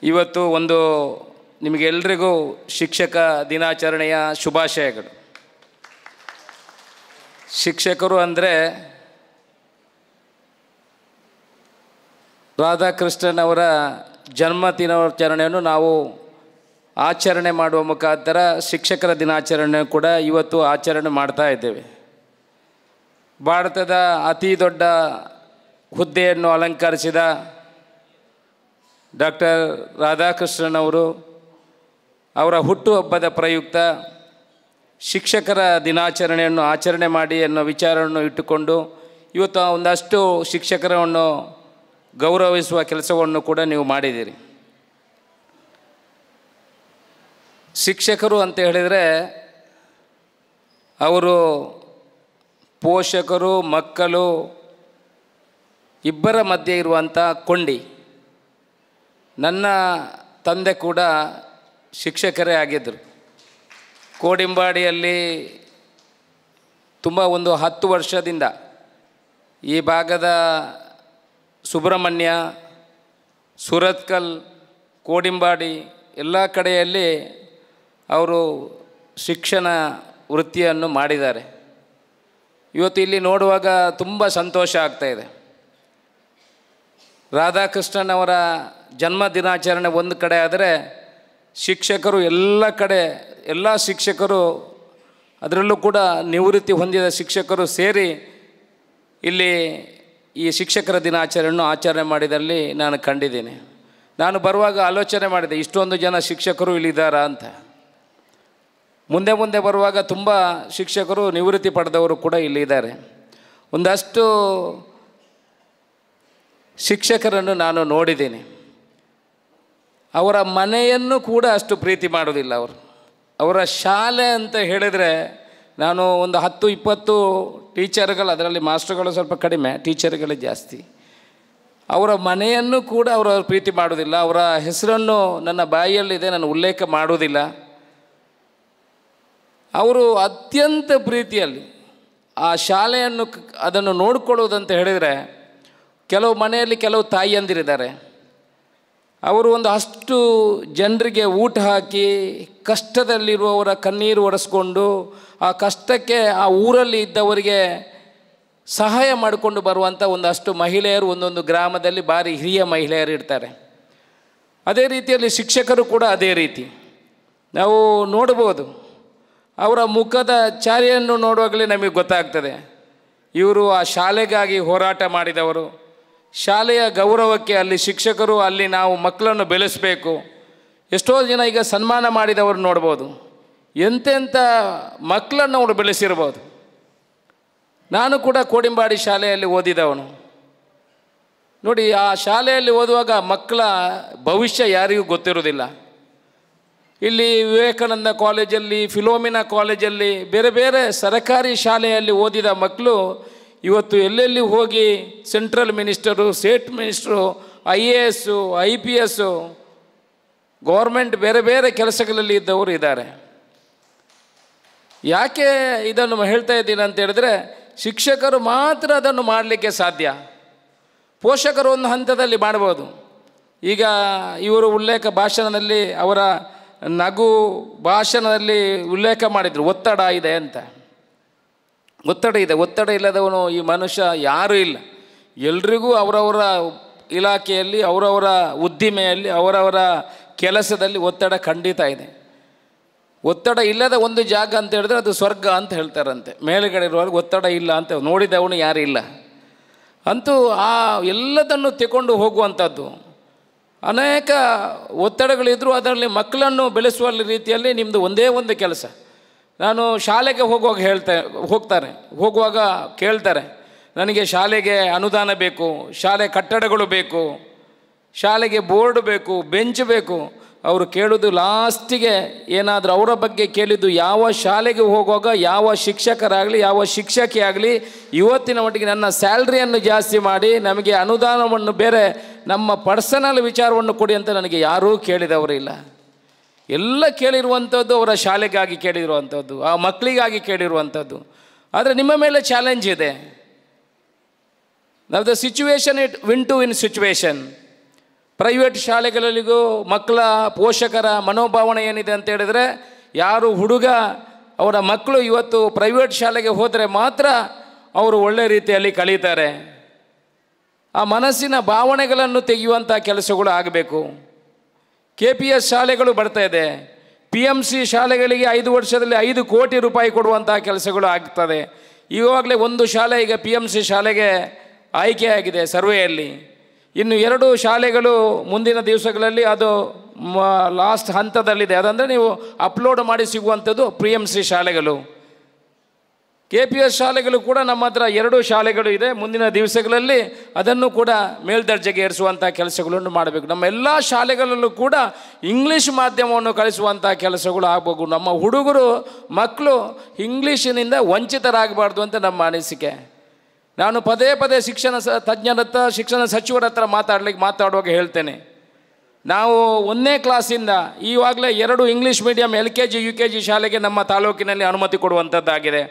ಇವತ್ತು ಒಂದು ನಿಮಗೆಲ್ಲರಿಗೂ ಶಿಕ್ಷಕ ದಿನಾಚರಣೆಯ ಶುಭಾಶಯಗಳು. ಶಿಕ್ಷಕರು ಅಂದರೆ ರಾಧಾಕೃಷ್ಣನ್ ಅವರ ಜನ್ಮ ದಿನಾಚರಣೆಯನ್ನು ನಾವು ಆಚರಣೆ ಮಾಡುವ ಮುಖಾಂತರ ಶಿಕ್ಷಕರ ದಿನಾಚರಣೆ ಕೂಡ ಇವತ್ತು ಆಚರಣೆ ಮಾಡ್ತಾ ಇದ್ದೇವೆ. ಭಾರತದ ಅತಿ ದೊಡ್ಡ ಹುದ್ದೆಯನ್ನು ಅಲಂಕರಿಸಿದ ಡಾಕ್ಟರ್ ರಾಧಾಕೃಷ್ಣನ್ ಅವರು ಅವರ ಹುಟ್ಟುಹಬ್ಬದ ಪ್ರಯುಕ್ತ ಶಿಕ್ಷಕರ ದಿನಾಚರಣೆಯನ್ನು ಆಚರಣೆ ಮಾಡಿ ಅನ್ನೋ ವಿಚಾರವನ್ನು ಇಟ್ಟುಕೊಂಡು ಇವತ್ತು ಒಂದಷ್ಟು ಶಿಕ್ಷಕರನ್ನು ಗೌರವಿಸುವ ಕೆಲಸವನ್ನು ಕೂಡ ನೀವು ಮಾಡಿದ್ದೀರಿ. ಶಿಕ್ಷಕರು ಅಂತ ಹೇಳಿದರೆ ಅವರು ಪೋಷಕರು ಮಕ್ಕಳು ಇಬ್ಬರ ಮಧ್ಯೆ ಇರುವಂಥ ಕೊಂಡಿ. ನನ್ನ ತಂದೆ ಕೂಡ ಶಿಕ್ಷಕರೇ ಆಗಿದ್ದರು. ಕೋಡಿಂಬಾಡಿಯಲ್ಲಿ ತುಂಬ ಒಂದು 10 ವರ್ಷದಿಂದ ಈ ಭಾಗದ ಸುಬ್ರಹ್ಮಣ್ಯ, ಸುರತ್ಕಲ್, ಕೋಡಿಂಬಾಡಿ ಎಲ್ಲ ಕಡೆಯಲ್ಲಿ ಅವರು ಶಿಕ್ಷಣ ವೃತ್ತಿಯನ್ನು ಮಾಡಿದ್ದಾರೆ. ಇವತ್ತು ಇಲ್ಲಿ ನೋಡುವಾಗ ತುಂಬ ಸಂತೋಷ ಆಗ್ತಾಯಿದೆ. ರಾಧಾಕೃಷ್ಣನ್ ಅವರ ಜನ್ಮ ದಿನಾಚರಣೆ ಒಂದು ಕಡೆ ಆದರೆ ಶಿಕ್ಷಕರು ಎಲ್ಲ ಕಡೆ ಎಲ್ಲ ಶಿಕ್ಷಕರು ಅದರಲ್ಲೂ ಕೂಡ ನಿವೃತ್ತಿ ಹೊಂದಿದ ಶಿಕ್ಷಕರು ಸೇರಿ ಇಲ್ಲಿ ಈ ಶಿಕ್ಷಕರ ದಿನಾಚರಣೆಯನ್ನು ಆಚರಣೆ ಮಾಡಿದಲ್ಲಿ ನಾನು ಕಂಡಿದ್ದೀನಿ. ನಾನು ಬರುವಾಗ ಆಲೋಚನೆ ಮಾಡಿದೆ, ಇಷ್ಟೊಂದು ಜನ ಶಿಕ್ಷಕರು ಇಲ್ಲಿದ್ದಾರಾ ಅಂತ. ಮುಂದೆ ಮುಂದೆ ಬರುವಾಗ ತುಂಬ ಶಿಕ್ಷಕರು ನಿವೃತ್ತಿ ಪಡೆದವರು ಕೂಡ ಇಲ್ಲಿದ್ದಾರೆ. ಒಂದಷ್ಟು ಶಿಕ್ಷಕರನ್ನು ನಾನು ನೋಡಿದ್ದೀನಿ. ಅವರ ಮನೆಯನ್ನು ಕೂಡ ಅಷ್ಟು ಪ್ರೀತಿ ಮಾಡೋದಿಲ್ಲ ಅವರು. ಅವರ ಶಾಲೆ ಅಂತ ಹೇಳಿದರೆ ನಾನು ಒಂದು 10-20 ಟೀಚರ್ಗಳು, ಅದರಲ್ಲಿ ಮಾಸ್ಟರ್ಗಳು ಸ್ವಲ್ಪ ಕಡಿಮೆ, ಟೀಚರ್ಗಳು ಜಾಸ್ತಿ. ಅವರ ಮನೆಯನ್ನು ಕೂಡ ಅವರು ಪ್ರೀತಿ ಮಾಡೋದಿಲ್ಲ. ಅವರ ಹೆಸರನ್ನು ನನ್ನ ಬಾಯಿಯಲ್ಲಿದೆ, ನಾನು ಉಲ್ಲೇಖ ಮಾಡೋದಿಲ್ಲ. ಅವರು ಅತ್ಯಂತ ಪ್ರೀತಿಯಲ್ಲಿ ಆ ಶಾಲೆಯನ್ನು ಅದನ್ನು ನೋಡಿಕೊಳ್ಳೋದಂತ ಹೇಳಿದರೆ, ಕೆಲವು ಮನೆಯಲ್ಲಿ ಕೆಲವು ತಾಯಿಯಂದಿರಿದ್ದಾರೆ, ಅವರು ಒಂದು ಅಷ್ಟು ಜನರಿಗೆ ಊಟ ಹಾಕಿ ಕಷ್ಟದಲ್ಲಿರುವವರ ಕಣ್ಣೀರು ಒರೆಸ್ಕೊಂಡು ಆ ಕಷ್ಟಕ್ಕೆ ಆ ಊರಲ್ಲಿ ಇದ್ದವರಿಗೆ ಸಹಾಯ ಮಾಡಿಕೊಂಡು ಬರುವಂಥ ಒಂದಷ್ಟು ಮಹಿಳೆಯರು ಒಂದೊಂದು ಗ್ರಾಮದಲ್ಲಿ ಭಾರಿ ಹಿರಿಯ ಮಹಿಳೆಯರು ಇರ್ತಾರೆ. ಅದೇ ರೀತಿಯಲ್ಲಿ ಶಿಕ್ಷಕರು ಕೂಡ ಅದೇ ರೀತಿ ನಾವು ನೋಡ್ಬೋದು. ಅವರ ಮುಖದ ಚಾರಿಯನ್ನು ನೋಡುವಾಗಲೇ ನಮಗೆ ಗೊತ್ತಾಗ್ತದೆ, ಇವರು ಆ ಶಾಲೆಗಾಗಿ ಹೋರಾಟ ಮಾಡಿದವರು. ಶಾಲೆಯ ಗೌರವಕ್ಕೆ ಅಲ್ಲಿ ಶಿಕ್ಷಕರು, ಅಲ್ಲಿ ನಾವು ಮಕ್ಕಳನ್ನು ಬೆಳೆಸಬೇಕು. ಎಷ್ಟೋ ಜನ ಈಗ ಸನ್ಮಾನ ಮಾಡಿದವರು ನೋಡ್ಬೋದು. ಎಂತೆಂಥ ಮಕ್ಕಳನ್ನು ಅವರು ಬೆಳೆಸಿರ್ಬೋದು. ನಾನು ಕೂಡ ಕೋಡಿಂಬಾಡಿ ಶಾಲೆಯಲ್ಲಿ ಓದಿದವನು. ನೋಡಿ, ಆ ಶಾಲೆಯಲ್ಲಿ ಓದುವಾಗ ಮಕ್ಕಳ ಭವಿಷ್ಯ ಯಾರಿಗೂ ಗೊತ್ತಿರೋದಿಲ್ಲ. ಇಲ್ಲಿ ವಿವೇಕಾನಂದ ಕಾಲೇಜಲ್ಲಿ, ಫಿಲೋಮಿನಾ ಕಾಲೇಜಲ್ಲಿ, ಬೇರೆ ಬೇರೆ ಸರಕಾರಿ ಶಾಲೆಯಲ್ಲಿ ಓದಿದ ಮಕ್ಕಳು ಇವತ್ತು ಎಲ್ಲೆಲ್ಲಿ ಹೋಗಿ central minister, state minister, IAS, IPS, government ಬೇರೆ ಬೇರೆ ಕೆಲಸಗಳಲ್ಲಿ ಇದ್ದವರು ಇದ್ದಾರೆ. ಯಾಕೆ ಇದನ್ನು ಹೇಳ್ತಾ ಇದ್ದೀನಿ ಅಂತ ಹೇಳಿದ್ರೆ, ಶಿಕ್ಷಕರು ಮಾತ್ರ ಅದನ್ನು ಮಾಡಲಿಕ್ಕೆ ಸಾಧ್ಯ. ಪೋಷಕರು ಒಂದು ಹಂತದಲ್ಲಿ ಮಾಡ್ಬೋದು. ಈಗ ಇವರು ಉಲ್ಲೇಖ ಭಾಷಣದಲ್ಲಿ, ಅವರ ನಗು ಭಾಷಣದಲ್ಲಿ ಉಲ್ಲೇಖ ಮಾಡಿದರು, ಒತ್ತಡ ಇದೆ ಅಂತ. ಒತ್ತಡ ಇದೆ, ಒತ್ತಡ ಇಲ್ಲದವನು ಈ ಮನುಷ್ಯ ಯಾರೂ ಇಲ್ಲ. ಎಲ್ರಿಗೂ ಅವರವರ ಇಲಾಖೆಯಲ್ಲಿ, ಅವರವರ ಉದ್ದಿಮೆಯಲ್ಲಿ, ಅವರವರ ಕೆಲಸದಲ್ಲಿ ಒತ್ತಡ ಖಂಡಿತ ಇದೆ. ಒತ್ತಡ ಇಲ್ಲದ ಒಂದು ಜಾಗ ಅಂತ ಹೇಳಿದ್ರೆ ಅದು ಸ್ವರ್ಗ ಅಂತ ಹೇಳ್ತಾರಂತೆ. ಮೇಲುಗಡೆ ಇರುವಾಗ ಒತ್ತಡ ಇಲ್ಲ ಅಂತ ನೋಡಿದವನು ಯಾರೂ ಇಲ್ಲ. ಅಂತೂ ಆ ಎಲ್ಲದನ್ನು ತೆಕೊಂಡು ಹೋಗುವಂಥದ್ದು. ಅನೇಕ ಒತ್ತಡಗಳಿದ್ದರೂ ಅದರಲ್ಲಿ ಮಕ್ಕಳನ್ನು ಬೆಳೆಸುವ ರೀತಿಯಲ್ಲಿ ನಿಮ್ಮದು ಒಂದೇ ಒಂದು ಕೆಲಸ. ನಾನು ಶಾಲೆಗೆ ಹೋಗುವಾಗ ಕೇಳ್ತಾರೆ, ನನಗೆ ಶಾಲೆಗೆ ಅನುದಾನ ಬೇಕು, ಶಾಲೆ ಕಟ್ಟಡಗಳು ಬೇಕು, ಶಾಲೆಗೆ ಬೋರ್ಡ್ ಬೇಕು, ಬೆಂಚ್ ಬೇಕು. ಅವರು ಕೇಳೋದು ಲಾಸ್ಟಿಗೆ ಏನಾದರೂ ಅವರ ಬಗ್ಗೆ ಕೇಳಿದ್ದು, ಯಾವ ಶಾಲೆಗೆ ಹೋಗುವಾಗ ಯಾವ ಶಿಕ್ಷಕರಾಗಲಿ ಯಾವ ಶಿಕ್ಷಕಿಯಾಗಲಿ ಇವತ್ತಿನ ಮಟ್ಟಿಗೆ ನನ್ನ ಸ್ಯಾಲ್ರಿಯನ್ನು ಜಾಸ್ತಿ ಮಾಡಿ ನಮಗೆ ಅನುದಾನವನ್ನು ಬೇರೆ ನಮ್ಮ ಪರ್ಸನಲ್ ವಿಚಾರವನ್ನು ಕೊಡಿ ಅಂತ ನನಗೆ ಯಾರೂ ಕೇಳಿದವರು ಇಲ್ಲ. ಎಲ್ಲ ಕೇಳಿರುವಂಥದ್ದು ಅವರ ಶಾಲೆಗಾಗಿ ಕೇಳಿರುವಂಥದ್ದು, ಆ ಮಕ್ಕಳಿಗಾಗಿ ಕೇಳಿರುವಂಥದ್ದು. ಆದರೆ ನಿಮ್ಮ ಮೇಲೆ ಚಾಲೆಂಜ್ ಇದೆ. ನಾವು the situation it win to in situation. Private ಶಾಲೆಗಳಲ್ಲಿಗೂ ಮಕ್ಕಳ ಪೋಷಕರ ಮನೋಭಾವನೆ ಏನಿದೆ ಅಂತ ಹೇಳಿದರೆ, ಯಾರು ಹುಡುಗ ಅವರ ಮಕ್ಕಳು ಇವತ್ತು ಪ್ರೈವೇಟ್ ಶಾಲೆಗೆ ಹೋದರೆ ಮಾತ್ರ ಅವರು ಒಳ್ಳೆ ರೀತಿಯಲ್ಲಿ ಕಳೀತಾರೆ. ಆ ಮನಸ್ಸಿನ ಭಾವನೆಗಳನ್ನು ತೆಗೆಯುವಂಥ ಕೆಲಸಗಳು ಆಗಬೇಕು. KPS ಶಾಲೆಗಳು ಬರ್ತಾ ಇದೆ. PMC ಶಾಲೆಗಳಿಗೆ 5 ವರ್ಷದಲ್ಲಿ 5 ಕೋಟಿ ರೂಪಾಯಿ ಕೊಡುವಂಥ ಕೆಲಸಗಳು ಆಗ್ತದೆ. ಈವಾಗಲೇ ಒಂದು ಶಾಲೆ ಈಗ PMC ಶಾಲೆಗೆ ಆಯ್ಕೆಯಾಗಿದೆ ಸರ್ವೆಯಲ್ಲಿ. ಇನ್ನು 2 ಶಾಲೆಗಳು ಮುಂದಿನ ದಿವಸಗಳಲ್ಲಿ ಅದು ಲಾಸ್ಟ್ ಹಂತದಲ್ಲಿದೆ. ಅದಂದರೆ ನೀವು ಅಪ್ಲೋಡ್ ಮಾಡಿ ಸಿಗುವಂಥದ್ದು PMC ಶಾಲೆಗಳು. KPS ಶಾಲೆಗಳು ಕೂಡ ನಮ್ಮ ಹತ್ರ 2 ಶಾಲೆಗಳು ಇದೆ. ಮುಂದಿನ ದಿವಸಗಳಲ್ಲಿ ಅದನ್ನು ಕೂಡ ಮೇಲ್ದರ್ಜೆಗೆ ಏರಿಸುವಂಥ ಕೆಲಸಗಳನ್ನು ಮಾಡಬೇಕು. ನಮ್ಮ ಎಲ್ಲ ಶಾಲೆಗಳಲ್ಲೂ ಕೂಡ ಇಂಗ್ಲೀಷ್ ಮಾಧ್ಯಮವನ್ನು ಕಲಿಸುವಂಥ ಕೆಲಸಗಳು ಆಗಬೇಕು. ನಮ್ಮ ಹುಡುಗರು ಮಕ್ಕಳು ಇಂಗ್ಲೀಷಿನಿಂದ ವಂಚಿತರಾಗಬಾರ್ದು ಅಂತ ನಮ್ಮ ಅನಿಸಿಕೆ. ನಾನು ಪದೇ ಪದೇ ಶಿಕ್ಷಣ ತಜ್ಞರ ಹತ್ರ, ಶಿಕ್ಷಣ ಸಚಿವರ ಹತ್ರ ಮಾತಾಡುವಾಗ ಹೇಳ್ತೇನೆ, ನಾವು 1ನೇ ಕ್ಲಾಸಿಂದ ಈವಾಗಲೇ 2 ಇಂಗ್ಲೀಷ್ ಮೀಡಿಯಂ LKG UKG ಶಾಲೆಗೆ ನಮ್ಮ ತಾಲೂಕಿನಲ್ಲಿ ಅನುಮತಿ ಕೊಡುವಂಥದ್ದಾಗಿದೆ.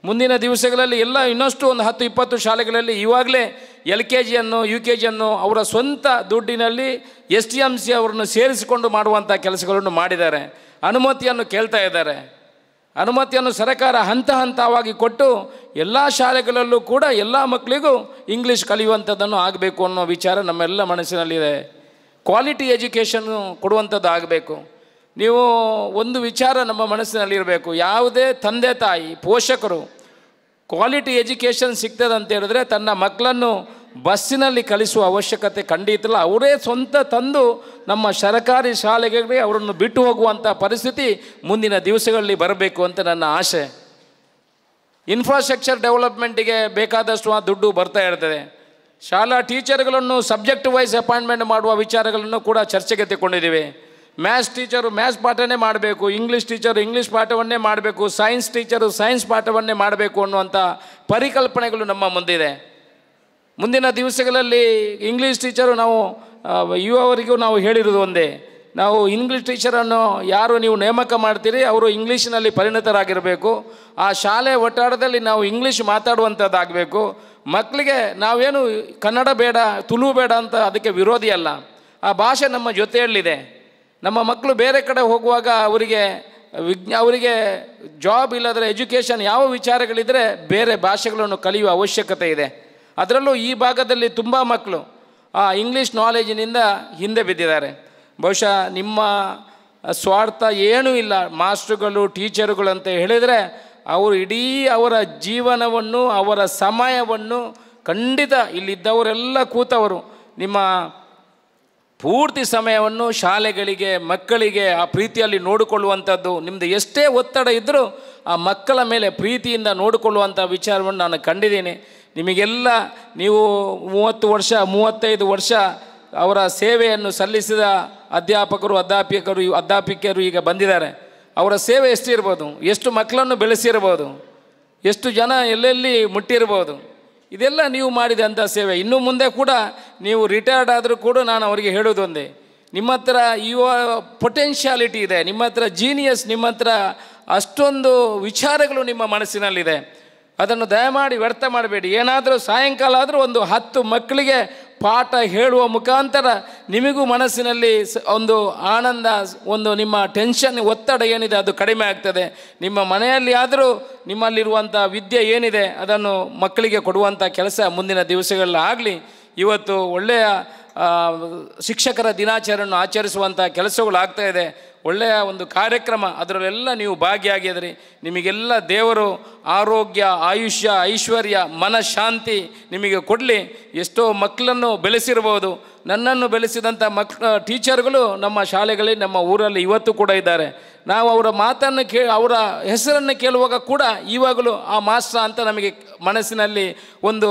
ಮುಂದಿನ ದಿವಸಗಳಲ್ಲಿ ಎಲ್ಲ ಇನ್ನಷ್ಟು ಒಂದು 10-20 ಶಾಲೆಗಳಲ್ಲಿ ಈವಾಗಲೇ LKGಯನ್ನು UKGಯನ್ನು ಅವರ ಸ್ವಂತ ದುಡ್ಡಿನಲ್ಲಿ STMC ಅವರನ್ನು ಸೇರಿಸಿಕೊಂಡು ಮಾಡುವಂಥ ಕೆಲಸಗಳನ್ನು ಮಾಡಿದ್ದಾರೆ. ಅನುಮತಿಯನ್ನು ಕೇಳ್ತಾ ಇದ್ದಾರೆ. ಅನುಮತಿಯನ್ನು ಸರ್ಕಾರ ಹಂತ ಹಂತವಾಗಿ ಕೊಟ್ಟು ಎಲ್ಲ ಶಾಲೆಗಳಲ್ಲೂ ಕೂಡ ಎಲ್ಲ ಮಕ್ಕಳಿಗೂ ಇಂಗ್ಲೀಷ್ ಕಲಿಯುವಂಥದ್ದನ್ನು ಆಗಬೇಕು ಅನ್ನೋ ವಿಚಾರ ನಮ್ಮೆಲ್ಲ ಮನಸ್ಸಿನಲ್ಲಿದೆ. ಕ್ವಾಲಿಟಿ ಎಜುಕೇಷನ್ನು ಕೊಡುವಂಥದ್ದು ಆಗಬೇಕು. ನೀವು ಒಂದು ವಿಚಾರ ನಮ್ಮ ಮನಸ್ಸಿನಲ್ಲಿರಬೇಕು, ಯಾವುದೇ ತಂದೆ ತಾಯಿ ಪೋಷಕರು ಕ್ವಾಲಿಟಿ ಎಜುಕೇಷನ್ ಸಿಗ್ತದೆ ಅಂತ ಹೇಳಿದ್ರೆ ತನ್ನ ಮಕ್ಕಳನ್ನು ಬಸ್ಸಿನಲ್ಲಿ ಕಲಿಸುವ ಅವಶ್ಯಕತೆ ಖಂಡಿತ ಇಲ್ಲ. ಅವರೇ ಸ್ವಂತ ತಂದು ನಮ್ಮ ಸರ್ಕಾರಿ ಶಾಲೆಗಳಿಗೆ ಅವರನ್ನು ಬಿಟ್ಟು ಹೋಗುವಂಥ ಪರಿಸ್ಥಿತಿ ಮುಂದಿನ ದಿವಸಗಳಲ್ಲಿ ಬರಬೇಕು ಅಂತ ನನ್ನ ಆಸೆ. ಇನ್ಫ್ರಾಸ್ಟ್ರಕ್ಚರ್ ಡೆವಲಪ್ಮೆಂಟಿಗೆ ಬೇಕಾದಷ್ಟು ದುಡ್ಡು ಬರ್ತಾ ಇರ್ತದೆ. ಶಾಲಾ ಟೀಚರ್ಗಳನ್ನು ಸಬ್ಜೆಕ್ಟ್ ವೈಸ್ ಅಪಾಯಿಂಟ್ಮೆಂಟ್ ಮಾಡುವ ವಿಚಾರಗಳನ್ನು ಕೂಡ ಚರ್ಚೆಗೆ ತೆಗೊಂಡಿದ್ದೀವಿ. ಮ್ಯಾಥ್ಸ್ ಟೀಚರು ಮ್ಯಾಥ್ಸ್ ಪಾಠವನ್ನೇ ಮಾಡಬೇಕು, ಇಂಗ್ಲೀಷ್ ಟೀಚರು ಇಂಗ್ಲೀಷ್ ಪಾಠವನ್ನೇ ಮಾಡಬೇಕು, ಸೈನ್ಸ್ ಟೀಚರು ಸೈನ್ಸ್ ಪಾಠವನ್ನೇ ಮಾಡಬೇಕು ಅನ್ನುವಂಥ ಪರಿಕಲ್ಪನೆಗಳು ನಮ್ಮ ಮುಂದಿದೆ. ಮುಂದಿನ ದಿವಸಗಳಲ್ಲಿ ಇಂಗ್ಲೀಷ್ ಟೀಚರು ನಾವು ಯುವವರಿಗೂ ನಾವು ಹೇಳಿರೋದು ಒಂದೇ, ನಾವು ಇಂಗ್ಲೀಷ್ ಟೀಚರನ್ನು ಯಾರು ನೀವು ನೇಮಕ ಮಾಡ್ತೀರಿ ಅವರು ಇಂಗ್ಲೀಷಿನಲ್ಲಿ ಪರಿಣತರಾಗಿರಬೇಕು. ಆ ಶಾಲೆ ಒಟ್ಟಾರದಲ್ಲಿ ನಾವು ಇಂಗ್ಲೀಷ್ ಮಾತಾಡುವಂಥದ್ದಾಗಬೇಕು. ಮಕ್ಕಳಿಗೆ ನಾವೇನು ಕನ್ನಡ ಬೇಡ ತುಳು ಬೇಡ ಅಂತ ಅದಕ್ಕೆ ವಿರೋಧಿ ಅಲ್ಲ. ಆ ಭಾಷೆ ನಮ್ಮ ಜೊತೆಯಲ್ಲಿದೆ. ನಮ್ಮ ಮಕ್ಕಳು ಬೇರೆ ಕಡೆ ಹೋಗುವಾಗ ಅವರಿಗೆ ಜಾಬ್ ಇಲ್ಲದ್ರೆ ಎಜುಕೇಷನ್ ಯಾವ ವಿಚಾರಗಳಿದ್ದರೆ ಬೇರೆ ಭಾಷೆಗಳನ್ನು ಕಲಿಯುವ ಅವಶ್ಯಕತೆ ಇದೆ. ಅದರಲ್ಲೂ ಈ ಭಾಗದಲ್ಲಿ ತುಂಬ ಮಕ್ಕಳು ಆ ಇಂಗ್ಲೀಷ್ ನಾಲೆಜಿನಿಂದ ಹಿಂದೆ ಬಿದ್ದಿದ್ದಾರೆ. ಬಹುಶಃ ನಿಮ್ಮ ಸ್ವಾರ್ಥ ಏನೂ ಇಲ್ಲ. ಮಾಸ್ಟ್ರುಗಳು ಟೀಚರುಗಳು ಅಂತ ಹೇಳಿದರೆ ಅವರು ಇಡೀ ಅವರ ಜೀವನವನ್ನು ಅವರ ಸಮಯವನ್ನು ಖಂಡಿತ ಇಲ್ಲಿದ್ದವರೆಲ್ಲ ಕೂತವರು ನಿಮ್ಮ ಪೂರ್ತಿ ಸಮಯವನ್ನು ಶಾಲೆಗಳಿಗೆ ಮಕ್ಕಳಿಗೆ ಆ ಪ್ರೀತಿಯಲ್ಲಿ ನೋಡಿಕೊಳ್ಳುವಂಥದ್ದು. ನಿಮ್ಮದು ಎಷ್ಟೇ ಒತ್ತಡ ಇದ್ದರೂ ಆ ಮಕ್ಕಳ ಮೇಲೆ ಪ್ರೀತಿಯಿಂದ ನೋಡಿಕೊಳ್ಳುವಂಥ ವಿಚಾರವನ್ನು ನಾನು ಕಂಡಿದ್ದೀನಿ. ನಿಮಗೆಲ್ಲ ನೀವು 30 ವರ್ಷ 35 ವರ್ಷ ಅವರ ಸೇವೆಯನ್ನು ಸಲ್ಲಿಸಿದ ಅಧ್ಯಾಪಕಿಯರು ಈಗ ಬಂದಿದ್ದಾರೆ. ಅವರ ಸೇವೆ ಎಷ್ಟಿರ್ಬೋದು, ಎಷ್ಟು ಮಕ್ಕಳನ್ನು ಬೆಳೆಸಿರ್ಬೋದು, ಎಷ್ಟು ಜನ ಎಲ್ಲೆಲ್ಲಿ ಮುಟ್ಟಿರ್ಬೋದು. ಇದೆಲ್ಲ ನೀವು ಮಾಡಿದಂಥ ಸೇವೆ. ಇನ್ನು ಮುಂದೆ ಕೂಡ ನೀವು ರಿಟೈರ್ಡ್ ಆದರೂ ಕೂಡ ನಾನು ಅವರಿಗೆ ಹೇಳೋದು ಒಂದೇ, ನಿಮ್ಮ ಹತ್ರ ಪೊಟೆನ್ಷಿಯಾಲಿಟಿ ಇದೆ, ನಿಮ್ಮ ಹತ್ರ ಜೀನಿಯಸ್, ನಿಮ್ಮ ಹತ್ರ ಅಷ್ಟೊಂದು ವಿಚಾರಗಳು ನಿಮ್ಮ ಮನಸ್ಸಿನಲ್ಲಿದೆ. ಅದನ್ನು ದಯಮಾಡಿ ವ್ಯರ್ಥ ಮಾಡಬೇಡಿ. ಏನಾದರೂ ಸಾಯಂಕಾಲ ಆದರೂ ಒಂದು 10 ಮಕ್ಕಳಿಗೆ ಪಾಠ ಹೇಳುವ ಮುಖಾಂತರ ನಿಮಗೂ ಮನಸ್ಸಿನಲ್ಲಿ ಒಂದು ಆನಂದ, ಒಂದು ನಿಮ್ಮ ಟೆನ್ಷನ್ ಒತ್ತಡ ಏನಿದೆ ಅದು ಕಡಿಮೆ ಆಗ್ತದೆ. ನಿಮ್ಮ ಮನೆಯಲ್ಲಿ ಆದರೂ ನಿಮ್ಮಲ್ಲಿರುವಂಥ ವಿದ್ಯೆ ಏನಿದೆ ಅದನ್ನು ಮಕ್ಕಳಿಗೆ ಕೊಡುವಂಥ ಕೆಲಸ ಮುಂದಿನ ದಿವಸಗಳಲ್ಲಿ ಆಗಲಿ. ಇವತ್ತು ಒಳ್ಳೆಯ ಶಿಕ್ಷಕರ ದಿನಾಚರಣೆಯನ್ನು ಆಚರಿಸುವಂಥ ಕೆಲಸಗಳು ಆಗ್ತಾಯಿದೆ. ಒಳ್ಳೆಯ ಒಂದು ಕಾರ್ಯಕ್ರಮ, ಅದರಲ್ಲೆಲ್ಲ ನೀವು ಭಾಗಿಯಾಗಿದ್ರಿ. ನಿಮಗೆಲ್ಲ ದೇವರು ಆರೋಗ್ಯ, ಆಯುಷ್ಯ, ಐಶ್ವರ್ಯ, ಮನಃಶಾಂತಿ ನಿಮಗೆ ಕೊಡಲಿ. ಎಷ್ಟೋ ಮಕ್ಕಳನ್ನು ಬೆಳೆಸಿರ್ಬೋದು. ನನ್ನನ್ನು ಬೆಳೆಸಿದಂಥ ಟೀಚರ್ಗಳು ನಮ್ಮ ಶಾಲೆಗಳಲ್ಲಿ ನಮ್ಮ ಊರಲ್ಲಿ ಇವತ್ತು ಕೂಡ ಇದ್ದಾರೆ. ನಾವು ಅವರ ಮಾತನ್ನು ಅವರ ಹೆಸರನ್ನು ಕೇಳುವಾಗ ಕೂಡ ಇವಾಗಲೂ ಆ ಮಾಸ್ಟರ್ ಅಂತ ನಮಗೆ ಮನಸ್ಸಿನಲ್ಲಿ ಒಂದು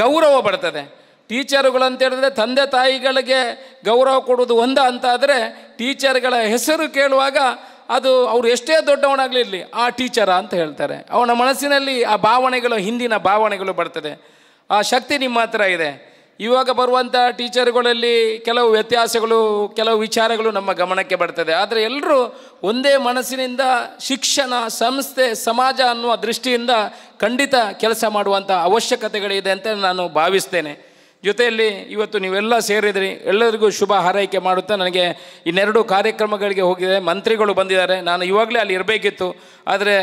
ಗೌರವ ಬರ್ತದೆ. ಟೀಚರುಗಳು ಅಂತ ಹೇಳಿದ್ರೆ ತಂದೆ ತಾಯಿಗಳಿಗೆ ಗೌರವ ಕೊಡೋದು ಅಂತ ಆದರೆ ಟೀಚರ್ಗಳ ಹೆಸರು ಕೇಳುವಾಗ ಅದು ಅವರು ಎಷ್ಟೇ ದೊಡ್ಡವನಾಗಲಿರಲಿ ಆ ಟೀಚರ ಅಂತ ಹೇಳ್ತಾರೆ. ಅವನ ಮನಸ್ಸಿನಲ್ಲಿ ಆ ಭಾವನೆಗಳು, ಹಿಂದಿನ ಭಾವನೆಗಳು ಬರ್ತದೆ. ಆ ಶಕ್ತಿ ನಿಮ್ಮ ಹತ್ರ ಇದೆ. ಇವಾಗ ಬರುವಂಥ ಟೀಚರ್ಗಳಲ್ಲಿ ಕೆಲವು ವ್ಯತ್ಯಾಸಗಳು, ಕೆಲವು ವಿಚಾರಗಳು ನಮ್ಮ ಗಮನಕ್ಕೆ ಬರ್ತದೆ. ಆದರೆ ಎಲ್ಲರೂ ಒಂದೇ ಮನಸ್ಸಿನಿಂದ ಶಿಕ್ಷಣ ಸಂಸ್ಥೆ ಸಮಾಜ ಅನ್ನುವ ದೃಷ್ಟಿಯಿಂದ ಖಂಡಿತ ಕೆಲಸ ಮಾಡುವಂಥ ಅವಶ್ಯಕತೆಗಳಿದೆ ಅಂತ ನಾನು ಭಾವಿಸ್ತೇನೆ. ಜೊತೆಯಲ್ಲಿ ಇವತ್ತು ನೀವೆಲ್ಲ ಸೇರಿದ್ರಿ, ಎಲ್ಲರಿಗೂ ಶುಭ ಹಾರೈಕೆ ಮಾಡುತ್ತಾ ನನಗೆ ಇನ್ನೆರಡು ಕಾರ್ಯಕ್ರಮಗಳಿಗೆ ಹೋಗಿದೆ, ಮಂತ್ರಿಗಳು ಬಂದಿದ್ದಾರೆ. ನಾನು ಇವಾಗಲೇ ಅಲ್ಲಿ ಇರಬೇಕಿತ್ತು, ಆದರೆ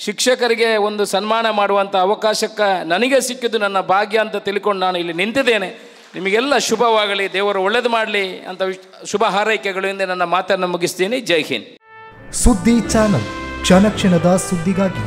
ಶಿಕ್ಷಕರಿಗೆ ಒಂದು ಸನ್ಮಾನ ಮಾಡುವಂಥ ಅವಕಾಶಕ್ಕೆ ನನಗೆ ಸಿಕ್ಕಿದ್ದು ನನ್ನ ಭಾಗ್ಯ ಅಂತ ತಿಳ್ಕೊಂಡು ನಾನು ಇಲ್ಲಿ ನಿಂತಿದ್ದೇನೆ. ನಿಮಗೆಲ್ಲ ಶುಭವಾಗಲಿ, ದೇವರು ಒಳ್ಳೇದು ಮಾಡಲಿ ಅಂತ ಶುಭ ಹಾರೈಕೆಗಳಿಂದ ನನ್ನ ಮಾತನ್ನು ಮುಗಿಸ್ತೀನಿ. ಜೈ ಹಿಂದ್. ಸುದ್ದಿ ಚಾನಲ್, ಕ್ಷಣ ಕ್ಷಣದ ಸುದ್ದಿಗಾಗಿ.